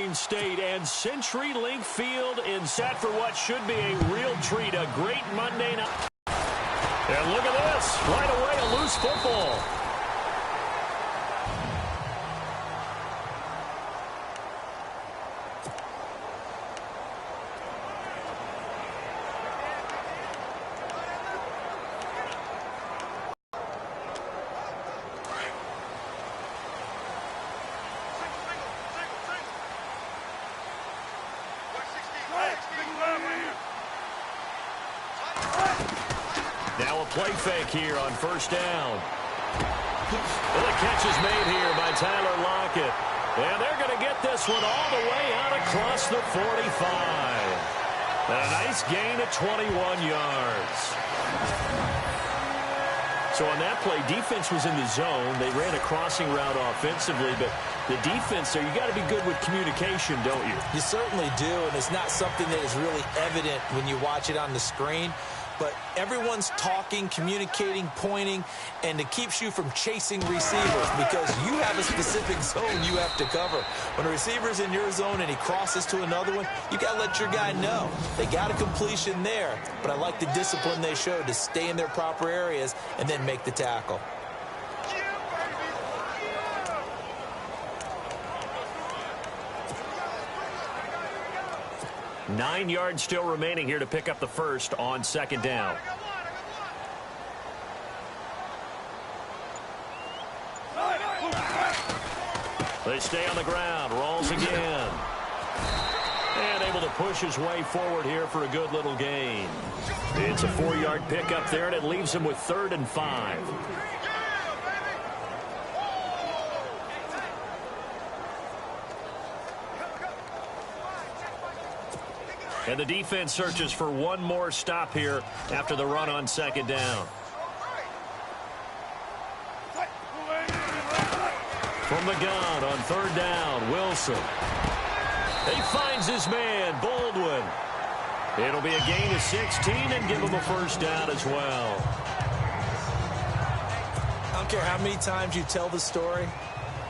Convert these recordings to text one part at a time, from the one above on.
Garden State and CenturyLink Field in set for what should be a real treat, a great Monday night. And look at this, right away a loose football. Now a play fake here on first down. Well, the catch is made here by Tyler Lockett. And they're going to get this one all the way out across the 45. And a nice gain of 21 yards. So on that play, defense was in the zone. They ran a crossing route offensively, but the defense there, you got to be good with communication, don't you? You certainly do, and it's not something that is really evident when you watch it on the screen. But everyone's talking, communicating, pointing, and it keeps you from chasing receivers because you have a specific zone you have to cover. When a receiver's in your zone and he crosses to another one, you got to let your guy know. They got a completion there, but I like the discipline they showed to stay in their proper areas and then make the tackle. 9 yards still remaining here to pick up the first on second down. They stay on the ground. Rolls again. And able to push his way forward here for a good little gain. It's a 4-yard pickup there, and it leaves him with 3rd and 5. And the defense searches for one more stop here after the run on second down. From the gun on 3rd down, Wilson. He finds his man, Baldwin. It'll be a gain of 16 and give him a first down as well. I don't care how many times you tell the story,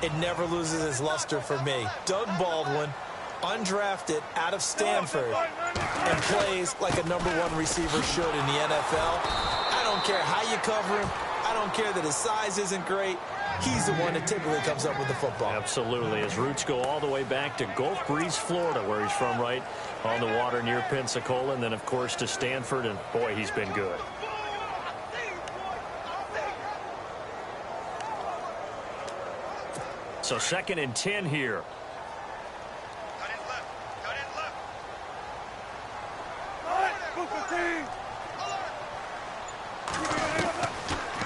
it never loses its luster for me. Doug Baldwin, undrafted out of Stanford, and plays like a #1 receiver should in the NFL. I don't care how you cover him. I don't care that his size isn't great. He's the one that typically comes up with the football. Absolutely. His roots go all the way back to Gulf Breeze, Florida, where he's from, right on the water near Pensacola, and then, of course, to Stanford, and, boy, he's been good. So 2nd and 10 here.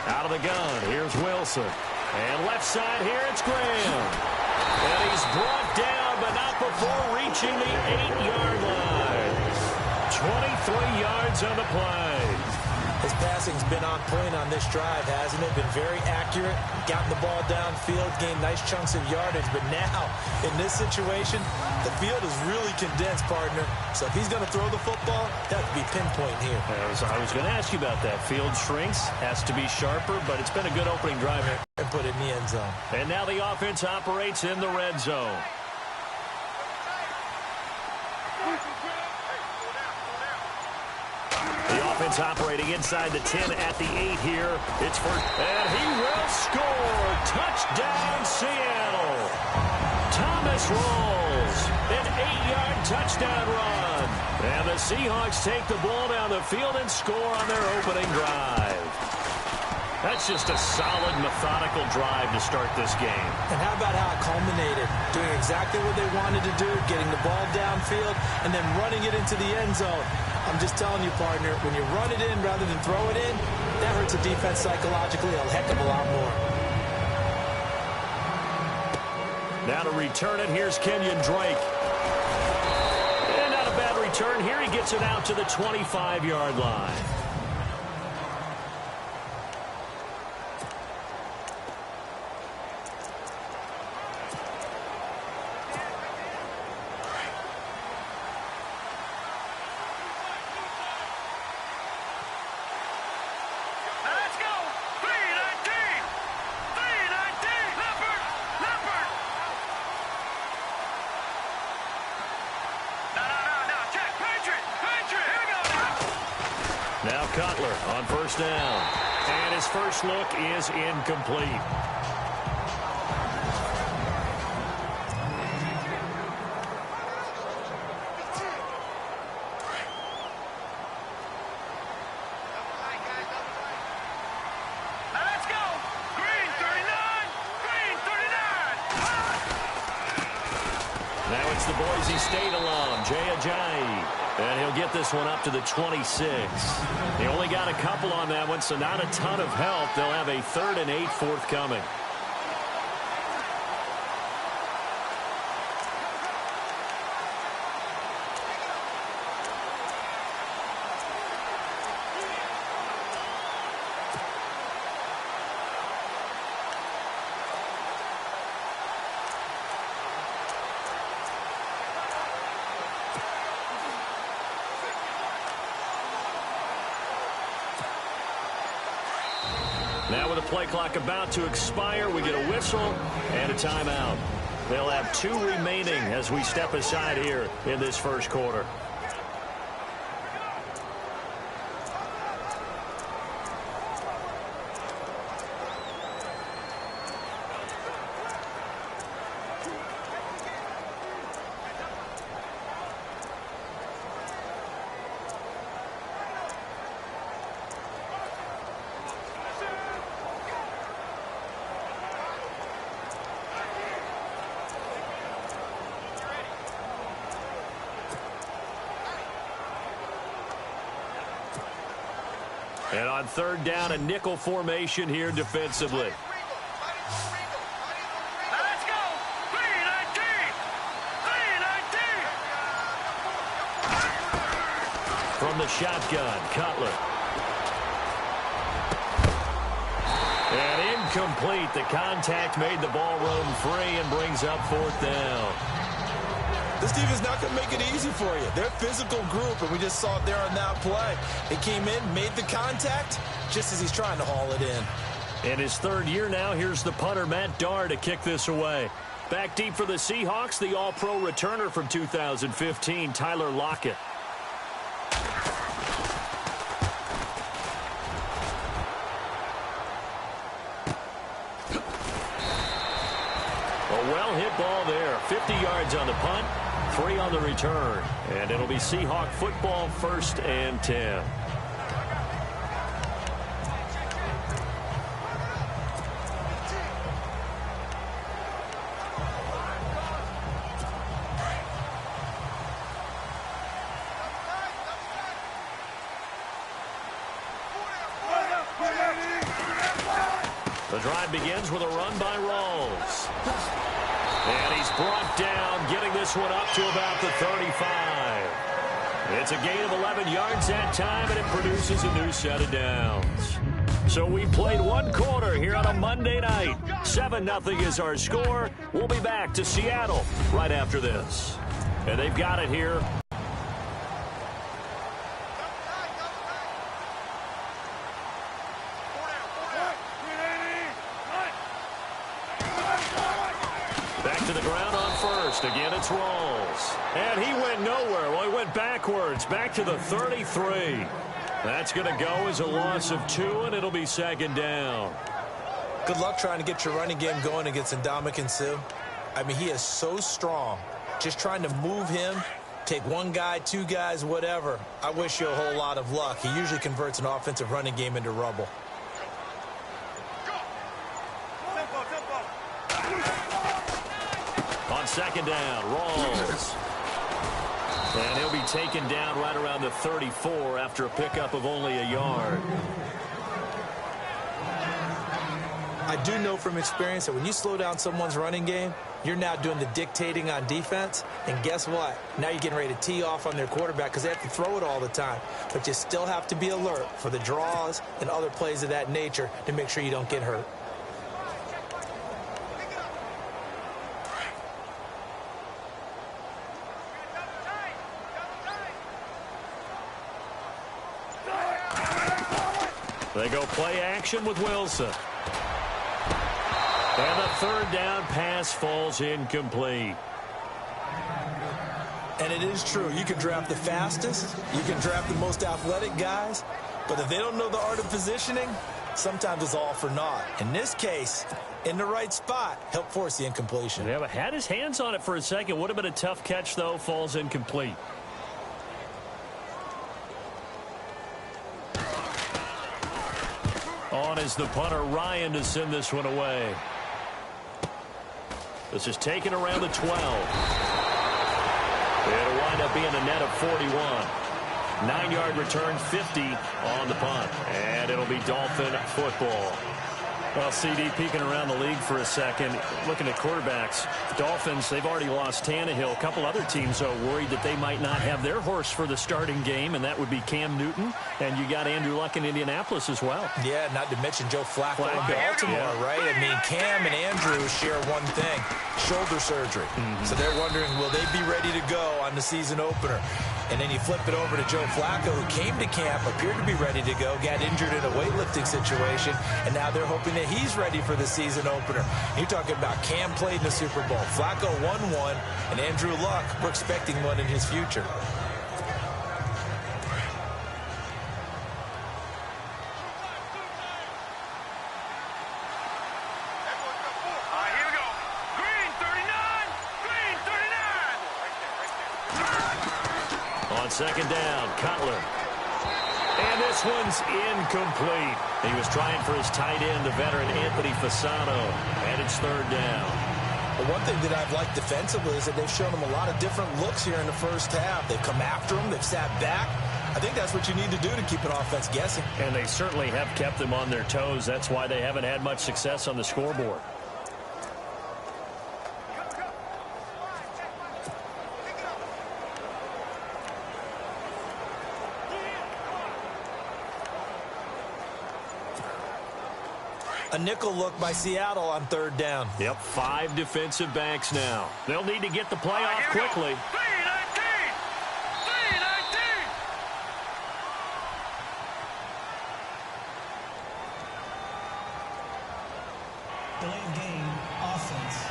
Out of the gun, here's Wilson. And left side here, it's Graham. And he's brought down, but not before reaching the 8-yard line. 23 yards on the play. His passing's been on point on this drive, hasn't it? Been very accurate, gotten the ball downfield, gained nice chunks of yardage. But now, in this situation, the field is really condensed, partner. So if he's going to throw the football, that would be pinpoint here. I was going to ask you about that. Field shrinks, has to be sharper, but it's been a good opening drive. And put it in the end zone. And now the offense operates in the red zone. Offense operating inside the 10 at the 8 here. It's first, and he will score. Touchdown, Seattle. Thomas rolls. An 8-yard touchdown run. And the Seahawks take the ball down the field and score on their opening drive. That's just a solid, methodical drive to start this game. And how about how it culminated? Doing exactly what they wanted to do, getting the ball downfield, and then running it into the end zone. I'm just telling you, partner, when you run it in rather than throw it in, that hurts a defense psychologically a heck of a lot more. Now to return it, here's Kenyon Drake. And not a bad return here. He gets it out to the 25-yard line. on first down. And his first look is incomplete. Now it's the Boise State alum, Jay Ajayi. And he'll get this one up to the 26. They only got a couple on that one, so not a ton of help. They'll have a 3rd and 8 forthcoming. Now with the play clock about to expire, we get a whistle and a timeout. They'll have 2 remaining as we step aside here in this first quarter. And on 3rd down, a nickel formation here defensively. Let's go! 319! 319! From the shotgun, Cutler. And incomplete. The contact made the ball roam free and brings up 4th down. This defense not going to make it easy for you. They're a physical group, and we just saw it there on that play. They came in, made the contact, just as he's trying to haul it in. In his 3rd year now, here's the punter, Matt Darr, to kick this away. Back deep for the Seahawks, the All-Pro returner from 2015, Tyler Lockett. A well-hit ball there. 50 yards on the punt, 3 on the return. And it'll be Seahawk football, 1st and 10. The drive begins with a run by Rawls. And he's brought down, getting this one up to about the 35. It's a gain of 11 yards that time, and it produces a new set of downs. So we played 1 quarter here on a Monday night. 7-0 is our score. We'll be back to Seattle right after this. And they've got it here. To the ground on 1st. Again, it's Rawls. And he went nowhere. Well, he went backwards, back to the 33. That's going to go as a loss of 2, and it'll be 2nd down. Good luck trying to get your running game going against Ndamukong Suh. I mean, he is so strong. Just trying to move him, take 1 guy, 2 guys, whatever. I wish you a whole lot of luck. He usually converts an offensive running game into rubble. On 2nd down, Rawls. And he'll be taken down right around the 34 after a pickup of only a yard. I do know from experience that when you slow down someone's running game, you're now doing the dictating on defense. And guess what? Now you're getting ready to tee off on their quarterback because they have to throw it all the time. But you still have to be alert for the draws and other plays of that nature to make sure you don't get hurt. They go play action with Wilson. And the 3rd down pass falls incomplete. And it is true. You can draft the fastest. You can draft the most athletic guys. But if they don't know the art of positioning, sometimes it's all for naught. In this case, in the right spot, help force the incompletion. Yeah, but had his hands on it for a second. Would have been a tough catch, though. Falls incomplete. On is the punter, Ryan, to send this one away. This is taken around the 12. It'll wind up being a net of 41. 9-yard return, 50 on the punt. And it'll be Dolphin football. Well, CD peeking around the league for a second, looking at quarterbacks. Dolphins, they've already lost Tannehill. A couple other teams are worried that they might not have their horse for the starting game, and that would be Cam Newton. And you got Andrew Luck in Indianapolis as well. Yeah, not to mention Joe Flacco in Baltimore, right? I mean, Cam and Andrew share one thing, shoulder surgery. So they're wondering, will they be ready to go on the season opener? And then you flip it over to Joe Flacco, who came to camp, appeared to be ready to go, got injured in a weightlifting situation, and now they're hoping that he's ready for the season opener. You're talking about Cam played in the Super Bowl. Flacco won one, and Andrew Luck, we're expecting one in his future. Here we go. Green 39. Green 39. On second down, Cutler. And this one's incomplete. He was trying for his tight end, the veteran Anthony Fasano. And it's third down. Well, one thing that I've liked defensively is that they've shown him a lot of different looks here in the first half. They've come after him. They've sat back. I think that's what you need to do to keep an offense guessing. And they certainly have kept them on their toes. That's why they haven't had much success on the scoreboard. A nickel look by Seattle on third down. Yep, 5 defensive backs now. They'll need to get the play off quickly. 319. 319. Delayed game, offense.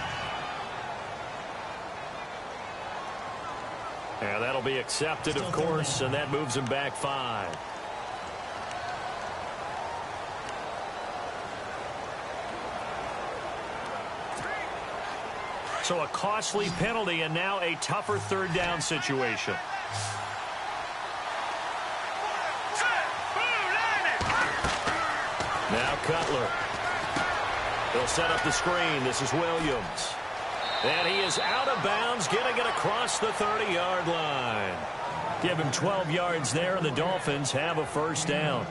And that'll be accepted, of course, and that moves them back 5. So a costly penalty and now a tougher third down situation. Now Cutler. They'll set up the screen. This is Williams. And he is out of bounds, getting it across the 30-yard line. Give him 12 yards there, and the Dolphins have a first down.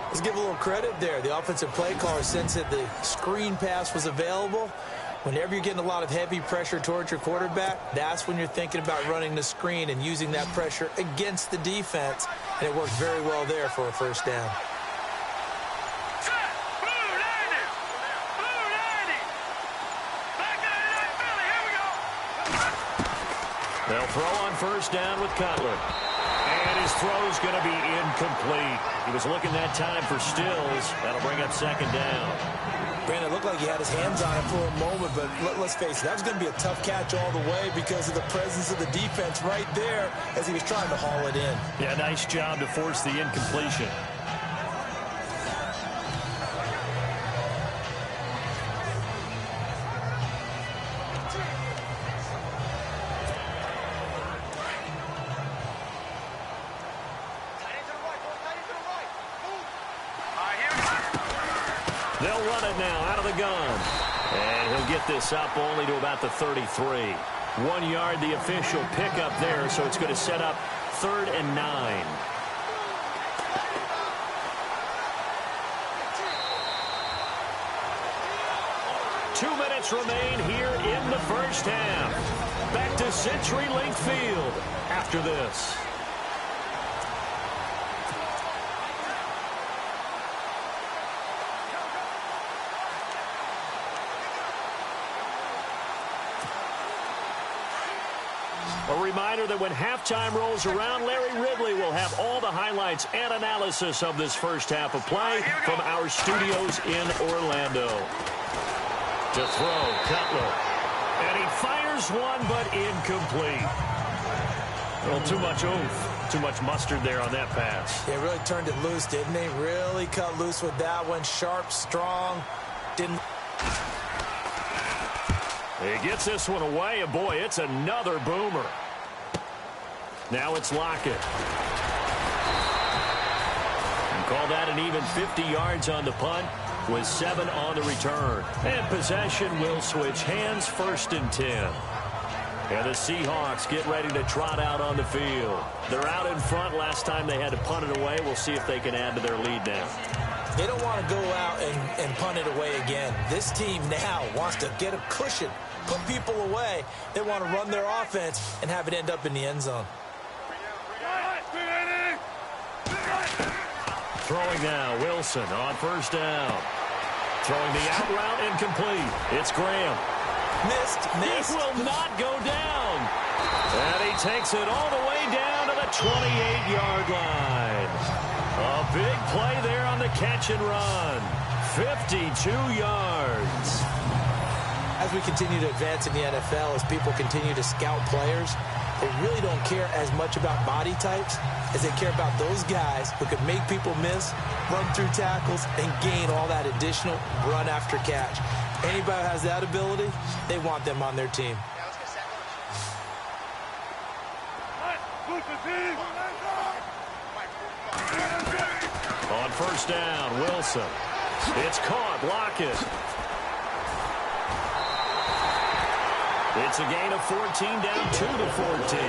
Let's give a little credit there. The offensive play caller sensed that the screen pass was available. Whenever you're getting a lot of heavy pressure towards your quarterback, that's when you're thinking about running the screen and using that pressure against the defense. And it worked very well there for a first down. They'll throw on first down with Cutler. And his throw's going to be incomplete. He was looking that time for Stills. That'll bring up second down. Brandon, it looked like he had his hands on it for a moment, but let's face it, that was going to be a tough catch all the way because of the presence of the defense right there as he was trying to haul it in. Yeah, nice job to force the incompletion. They'll run it now out of the gun. And he'll get this up only to about the 33. 1 yard, the official pickup there, so it's going to set up 3rd and 9. Two minutes remain here in the first half. Back to CenturyLink Field after this. A reminder that when halftime rolls around, Larry Ridley will have all the highlights and analysis of this first half of play from our studios in Orlando. To throw, Cutler. And he fires one, but incomplete. A little too much oomph. Too much mustard there on that pass. They really turned it loose, didn't they? Really cut loose with that one. Sharp, strong. Didn't... He gets this one away, and boy, it's another boomer. Now it's Lockett. And call that an even 50 yards on the punt with 7 on the return. And possession will switch hands, 1st and 10. And the Seahawks get ready to trot out on the field. They're out in front. Last time they had to punt it away. We'll see if they can add to their lead now. They don't want to go out and punt it away again. This team now wants to get a cushion, put people away. They want to run their offense and have it end up in the end zone. Throwing now, Wilson on 1st down. Throwing the out route incomplete. It's Graham. Missed. This will not go down. And he takes it all the way down to the 28-yard line. A big play there on the catch and run. 52 yards. As we continue to advance in the NFL, as people continue to scout players, they really don't care as much about body types as they care about those guys who can make people miss, run through tackles, and gain all that additional run after catch. Anybody who has that ability, they want them on their team. On 1st down, Wilson. It's caught. Lockett. It's a gain of 14, down 2 to 14.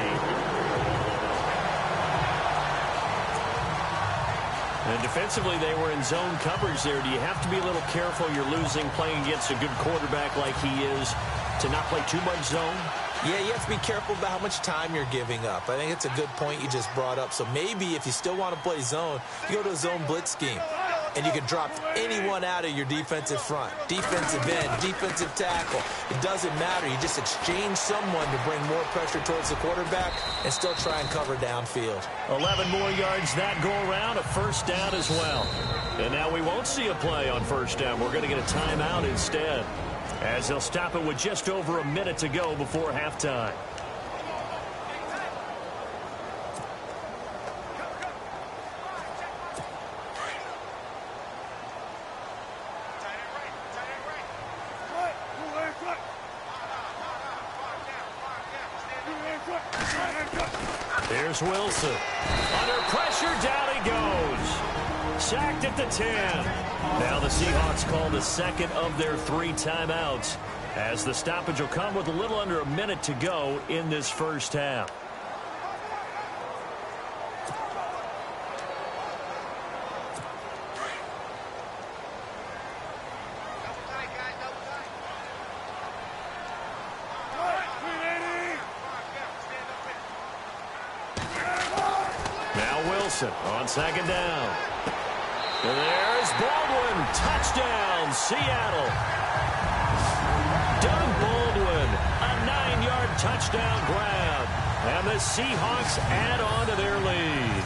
And defensively, they were in zone coverage there. Do you have to be a little careful? You're losing playing against a good quarterback like he is to not play too much zone? Yeah, you have to be careful about how much time you're giving up. I think it's a good point you just brought up. So maybe if you still want to play zone, you go to a zone blitz scheme. And you can drop anyone out of your defensive front. Defensive end, defensive tackle. It doesn't matter. You just exchange someone to bring more pressure towards the quarterback and still try and cover downfield. 11 more yards that go around, a 1st down as well. And now we won't see a play on 1st down. We're going to get a timeout instead, as they'll stop it with just over a minute to go before halftime. Here's Wilson. Under pressure, down he goes. Sacked at the 10. Now the Seahawks call the 2nd of their 3 timeouts, as the stoppage will come with a little under a minute to go in this 1st half. On 2nd down. And there's Baldwin. Touchdown, Seattle. Doug Baldwin, a 9-yard touchdown grab. And the Seahawks add on to their lead.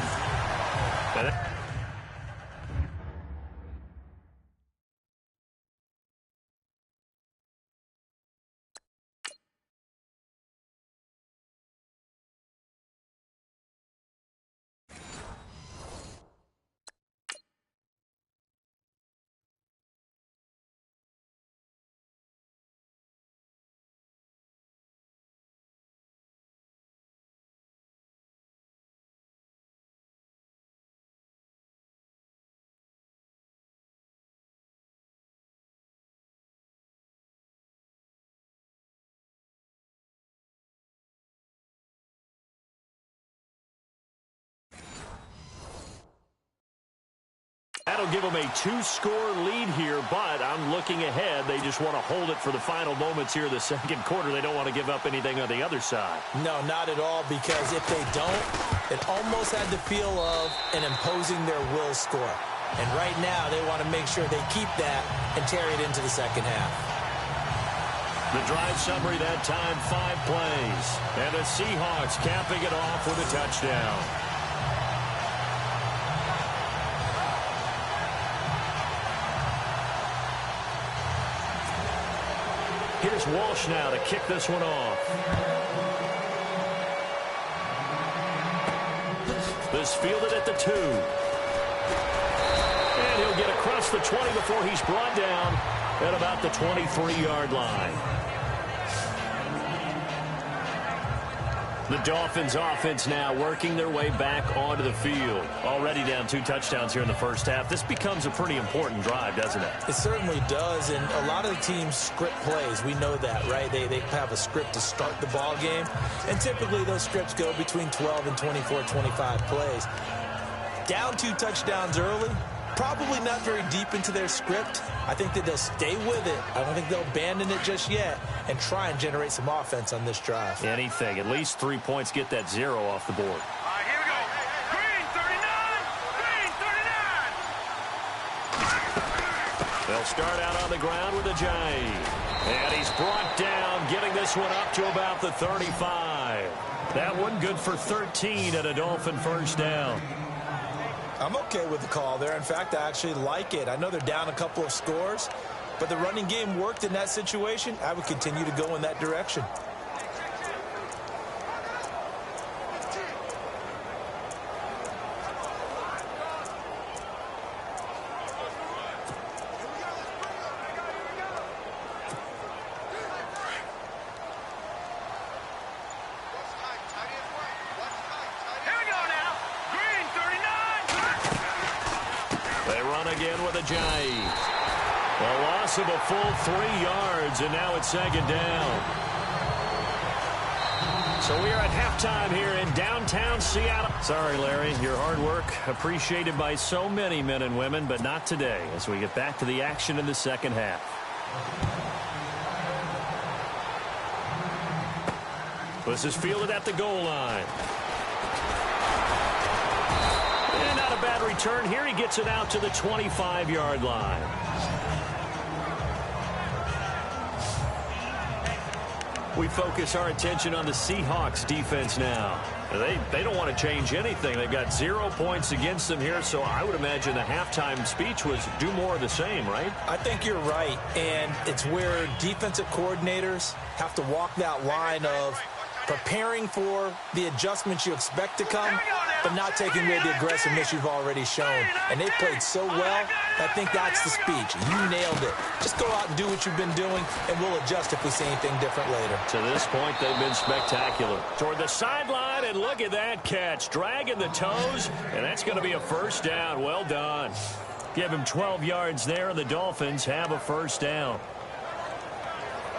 That'll give them a 2-score lead here, but I'm looking ahead. They just want to hold it for the final moments here of the 2nd quarter. They don't want to give up anything on the other side. No, not at all, because if they don't, it almost had the feel of an imposing their will score. And right now, they want to make sure they keep that and carry it into the 2nd half. The drive summary that time, 5 plays. And the Seahawks capping it off with a touchdown. Here's Walsh now to kick this one off. This fielded at the 2. And he'll get across the 20 before he's brought down at about the 23-yard line. The Dolphins offense now working their way back onto the field. Already down 2 touchdowns here in the first half. This becomes a pretty important drive, doesn't it? It certainly does, and a lot of the teams script plays. We know that, right? They have a script to start the ball game, and typically those scripts go between 12 and 24, 25 plays. Down 2 touchdowns early, probably not very deep into their script. I think that they'll stay with it. I don't think they'll abandon it just yet and try and generate some offense on this drive. Anything. At least 3 points, get that 0 off the board. All right, here we go. Green 39. Green 39. They'll start out on the ground with a J. And he's brought down, getting this one up to about the 35. That one good for 13 at a Dolphin first down. I'm okay with the call there. In fact, I actually like it. I know they're down a couple of scores, but the running game worked in that situation. I would continue to go in that direction. Again with a J. A loss of a full 3 yards, and now it's second down. So we are at halftime here in downtown Seattle. Sorry, Larry, your hard work appreciated by so many men and women, but not today as we get back to the action in the second half. This is fielded at the goal line. Not a bad return here. He gets it out to the 25-yard line. We focus our attention on the Seahawks defense now. They don't want to change anything. They've got 0 points against them here, so I would imagine the halftime speech was do more of the same, right? I think you're right, and it's where defensive coordinators have to walk that line of preparing for the adjustments you expect to come, but not taking away the aggressiveness you've already shown. And they played so well, I think that's the speech. You nailed it. Just go out and do what you've been doing, and we'll adjust if we see anything different later. To this point, they've been spectacular. Toward the sideline, and look at that catch. Dragging the toes, and that's going to be a first down. Well done. Give him 12 yards there, and the Dolphins have a first down.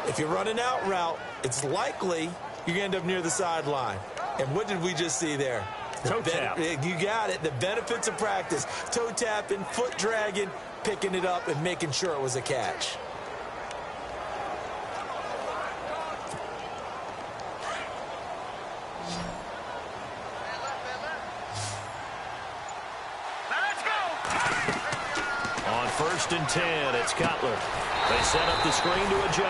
If you run an out route, it's likely you're going to end up near the sideline. And what did we just see there? Toe tap. You got it. The benefits of practice. Toe tapping, foot dragging, picking it up, and making sure it was a catch. Let's go. On 1st and 10, it's Cutler. They set up the screen to a J.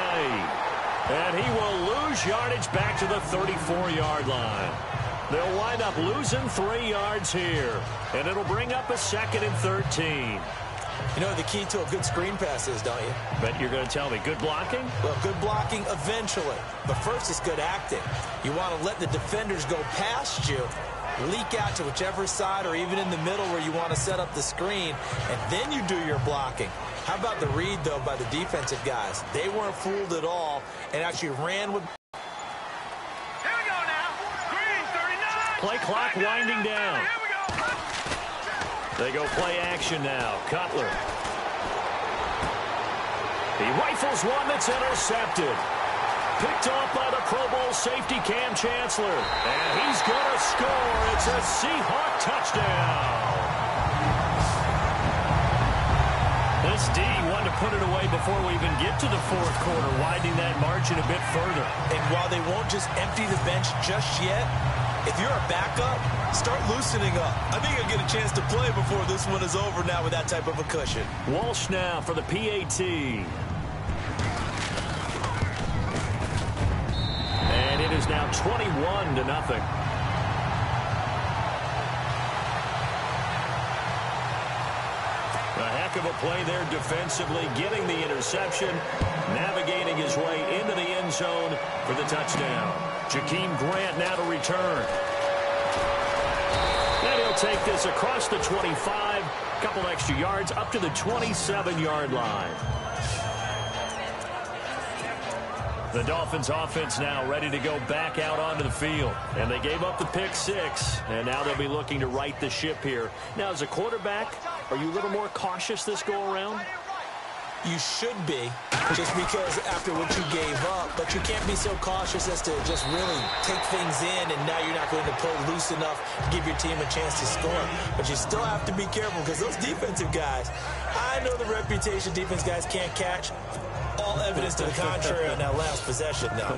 And he will lose yardage back to the 34-yard line. They'll wind up losing 3 yards here. And it'll bring up a 2nd and 13. You know the key to a good screen pass is, don't you? Bet you're going to tell me. Good blocking? Well, good blocking eventually. But first is good acting. You want to let the defenders go past you, leak out to whichever side or even in the middle where you want to set up the screen, and then you do your blocking. How about the read, though, by the defensive guys? They weren't fooled at all and actually ran with... Here we go now. Green 39. Play clock winding down. Here we go. They go play action now. Cutler. He rifles one that's intercepted. Picked off by the Pro Bowl safety Cam Chancellor. And he's going to score. It's a Seahawk touchdown. This D wanted to put it away before we even get to the 4th quarter, widening that margin a bit further. And while they won't just empty the bench just yet, if you're a backup, start loosening up. I think you'll get a chance to play before this one is over now with that type of a cushion. Walsh now for the PAT. And it is now 21-0. A heck of a play there defensively, getting the interception, navigating his way into the end zone for the touchdown. Jakeem Grant now to return. And he'll take this across the 25, a couple extra yards up to the 27-yard line. The Dolphins offense now ready to go back out onto the field. And they gave up the pick 6, and now they'll be looking to right the ship here. Now, as a quarterback, are you a little more cautious this go-around? You should be, just because after what you gave up, but you can't be so cautious as to just really take things in, and now you're not going to pull loose enough to give your team a chance to score. But you still have to be careful because those defensive guys, I know the reputation defense guys can't catch. All evidence to the contrary on that last possession, though.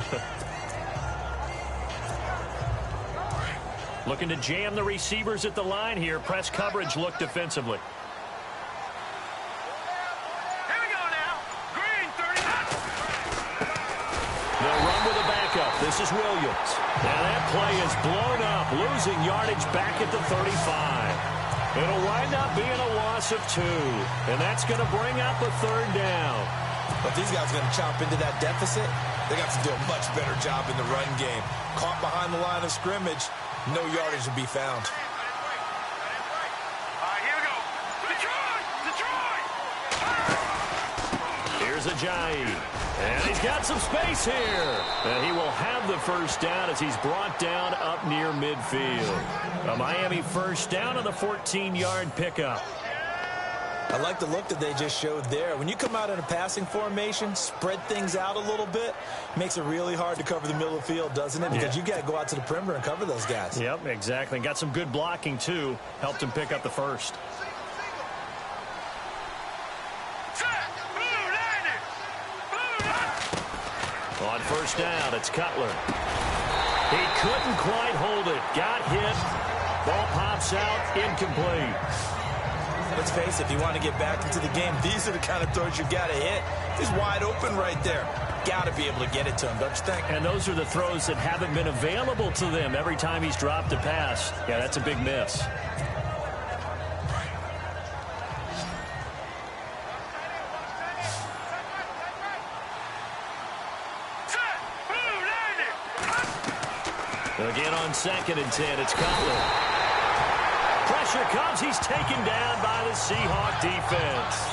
Looking to jam the receivers at the line here. Press coverage look defensively. This is Williams. Now that play is blown up, losing yardage back at the 35. It'll wind up being a loss of 2, and that's going to bring up a 3rd down. But these guys are going to chomp into that deficit. They got to do a much better job in the run game. Caught behind the line of scrimmage, no yardage to be found. All right, here we go. Detroit! Here's Ajayi. And he's got some space here. And he will have the first down as he's brought down up near midfield. A Miami first down on the 14-yard pickup. I like the look that they just showed there. When you come out in a passing formation, spread things out a little bit, makes it really hard to cover the middle of the field, doesn't it? Because you got to go out to the perimeter and cover those guys. Yep, exactly. Got some good blocking, too. Helped him pick up the first. On first down, it's Cutler. He couldn't quite hold it. Got hit. Ball pops out, incomplete. Let's face it, if you want to get back into the game, these are the kind of throws you got to hit. He's wide open right there. Got to be able to get it to him, don't you think? And those are the throws that haven't been available to them every time he's dropped a pass. Yeah, that's a big miss. Again on 2nd and 10, it's Cutler. Pressure comes. He's taken down by the Seahawk defense.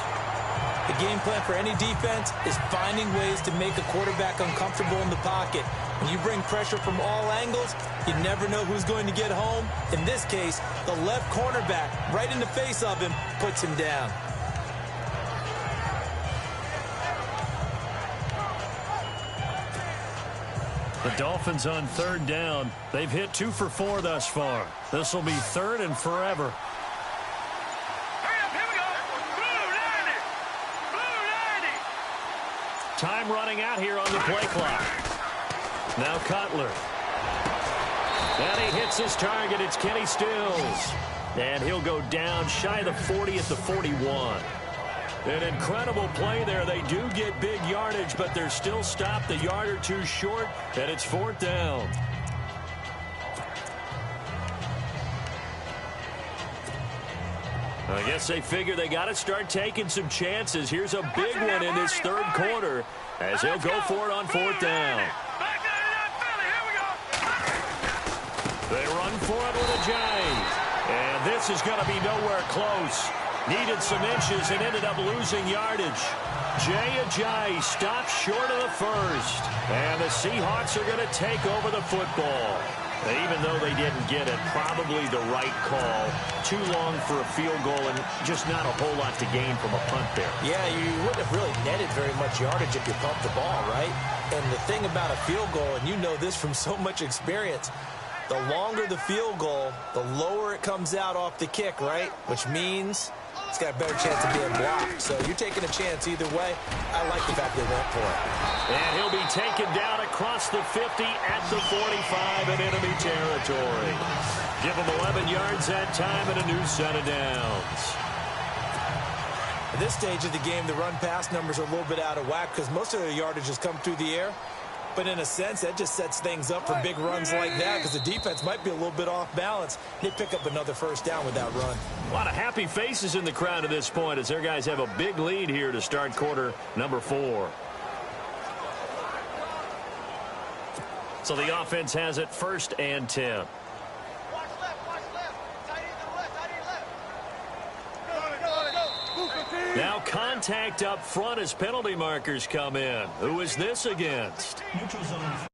The game plan for any defense is finding ways to make a quarterback uncomfortable in the pocket. When you bring pressure from all angles, you never know who's going to get home. In this case, the left cornerback, right in the face of him, puts him down. The Dolphins on 3rd down. They've hit 2 for 4 thus far. This will be 3rd and forever. Hurry up, here we go. Blue 90. Time running out here on the play clock. Now Cutler. And he hits his target. It's Kenny Stills. And he'll go down shy of the 40 at the 41. An incredible play there. They do get big yardage, but they're still stopped a yard or 2 short, and it's 4th down. I guess they figure they got to start taking some chances. Here's a big one in this 3rd quarter as he'll go for it on 4th down. They run for it with Ajayi. And this is going to be nowhere close. Needed some inches and ended up losing yardage. Jay Ajayi stopped short of the first. And the Seahawks are going to take over the football. Even though they didn't get it, probably the right call. Too long for a field goal and just not a whole lot to gain from a punt there. Yeah, you wouldn't have really netted very much yardage if you pumped the ball, right? And the thing about a field goal, and you know this from so much experience, the longer the field goal, the lower it comes out off the kick, right? Which means it's got a better chance of being blocked. So you're taking a chance either way. I like the fact they went for it. And he'll be taken down across the 50 at the 45 in enemy territory. Give him 11 yards that time and a new set of downs. At this stage of the game, the run-pass numbers are a little bit out of whack because most of their yardage has come through the air. But in a sense, that just sets things up for big runs like that because the defense might be a little bit off balance. They pick up another first down with that run. A lot of happy faces in the crowd at this point as their guys have a big lead here to start quarter number 4. So the offense has it 1st and 10. Watch left. Tight end to the left. contact up front as penalty markers come in. Who is this against? Neutral zone.